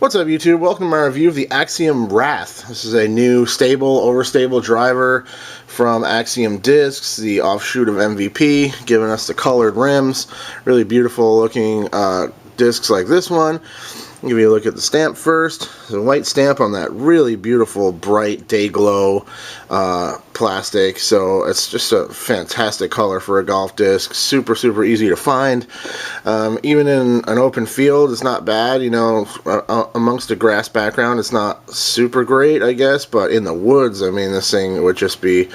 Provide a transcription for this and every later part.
What's up, YouTube? Welcome to my review of the Axiom Wrath. This is a new stable, overstable driver from Axiom Discs, the offshoot of MVP, giving us the colored rims. Really beautiful looking discs like this one. I'll give you a look at the stamp first. There's a white stamp on that really beautiful, bright, day glow plastic. So it's just a fantastic color for a golf disc. Super, super easy to find. Even in an open field, it's not bad. You know, amongst a grass background, it's not super great, I guess. But in the woods, I mean, this thing would just be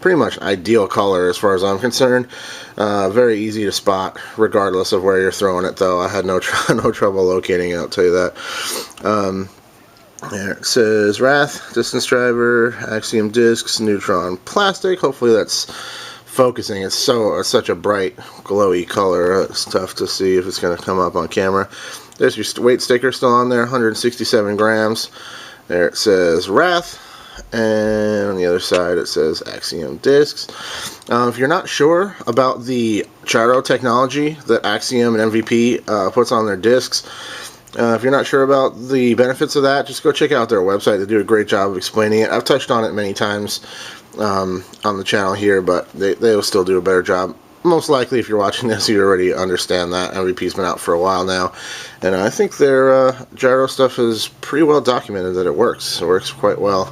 pretty much ideal color as far as I'm concerned. Very easy to spot regardless of where you're throwing it, though. I had no trouble locating it, I'll tell you that. There it says Wrath, distance driver, Axiom discs, neutron plastic. Hopefully that's focusing. It's such a bright glowy color. It's tough to see if it's going to come up on camera. There's your weight sticker still on there, 167 grams. There it says Wrath. And on the other side it says Axiom discs. If you're not sure about the gyro technology that Axiom and MVP puts on their discs, if you're not sure about the benefits of that, just go check out their website. They do a great job of explaining it. I've touched on it many times on the channel here, but they'll still do a better job. Most likely, if you're watching this, you already understand that. MVP's been out for a while now, and I think their gyro stuff is pretty well documented that it works. It works quite well.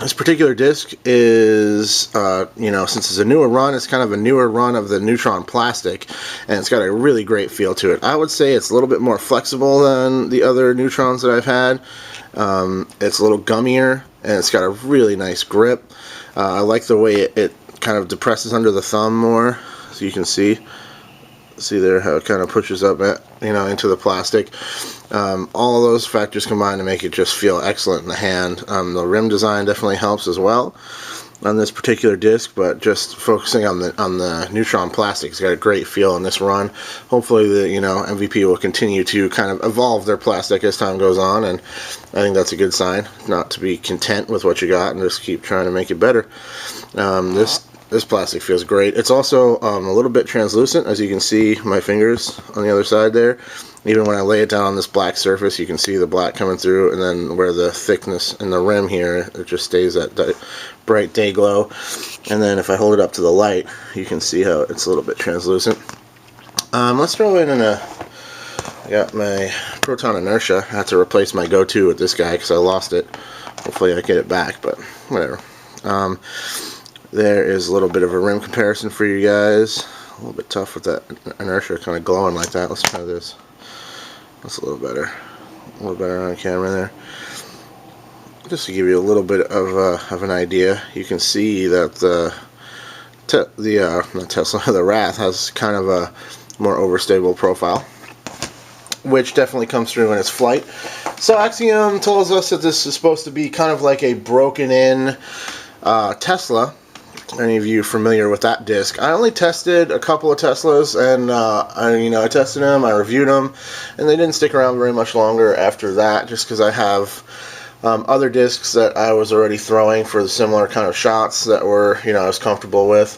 This particular disc is, since it's a newer run, it's kind of a newer run of the neutron plastic, and it's got a really great feel to it. I would say it's a little bit more flexible than the other neutrons that I've had. It's a little gummier, and it's got a really nice grip. I like the way it kind of depresses under the thumb more, so you can see there how it kind of pushes up into the plastic. All of those factors combine to make it just feel excellent in the hand. The rim design definitely helps as well on this particular disc, but just focusing on the neutron plastic, it's got a great feel in this run. Hopefully the MVP will continue to kind of evolve their plastic as time goes on, and I think that's a good sign, not to be content with what you got and just keep trying to make it better. This plastic feels great. It's also a little bit translucent, as you can see my fingers on the other side there. Even when I lay it down on this black surface, you can see the black coming through, and then where the thickness in the rim here, it just stays that bright day glow. And then if I hold it up to the light, you can see how it's a little bit translucent. Let's throw in I got my proton inertia. I had to replace my go-to with this guy because I lost it. Hopefully I get it back, but whatever. There is a little bit of a rim comparison for you guys. A little bit tough with that inertia kind of glowing like that. Let's try this. That's a little better. A little better on camera there. Just to give you a little bit of an idea, you can see that the Wrath has kind of a more overstable profile, which definitely comes through in its flight. So Axiom tells us that this is supposed to be kind of like a broken-in Tesla. Any of you familiar with that disc? I only tested a couple of Teslas, and I tested them, I reviewed them, and they didn't stick around very much longer after that, just because I have other discs that I was already throwing for the similar kind of shots that were, I was comfortable with.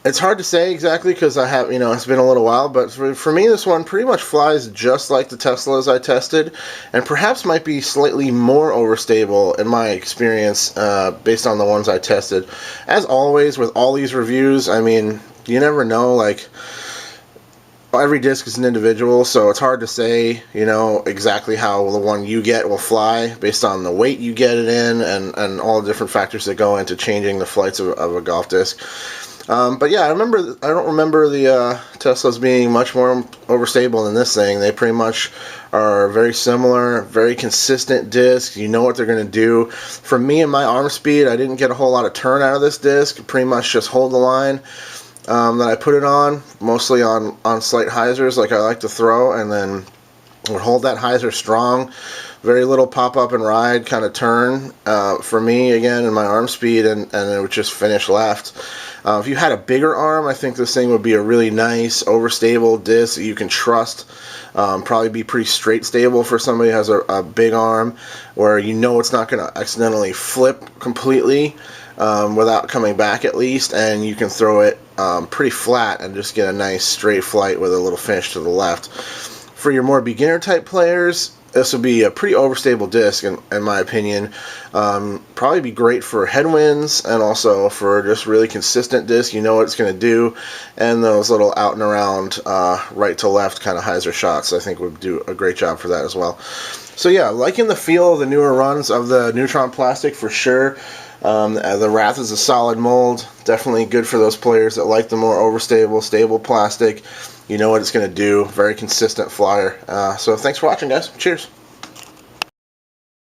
It's hard to say exactly because I have, it's been a little while, but for me, this one pretty much flies just like the Teslas I tested, and perhaps might be slightly more overstable in my experience based on the ones I tested. As always, with all these reviews, I mean, you never know, like, every disc is an individual, so it's hard to say, exactly how the one you get will fly based on the weight you get it in and all the different factors that go into changing the flights of a golf disc. But yeah, I don't remember the Teslas being much more overstable than this thing. They pretty much are very similar, very consistent discs. You know what they're going to do. For me and my arm speed, I didn't get a whole lot of turn out of this disc. Pretty much just hold the line that I put it on, mostly on slight hyzers like I like to throw, and then would hold that hyzer strong. Very little pop up and ride kind of turn for me, again, in my arm speed, and it would just finish left. If you had a bigger arm, I think this thing would be a really nice, overstable disc that you can trust. Probably be pretty straight stable for somebody who has a big arm, where it's not going to accidentally flip completely without coming back at least, and you can throw it pretty flat and just get a nice straight flight with a little finish to the left. For your more beginner type players, this would be a pretty overstable disc, in my opinion. Probably be great for headwinds and also for just really consistent disc. You know what it's going to do, and those little out and around right to left kind of hyzer shots, I think would do a great job for that as well. So yeah, liking the feel of the newer runs of the Neutron plastic for sure. The Wrath is a solid mold, definitely good for those players that like the more overstable, stable plastic. You know what it's going to do, very consistent flyer. So thanks for watching, guys. Cheers.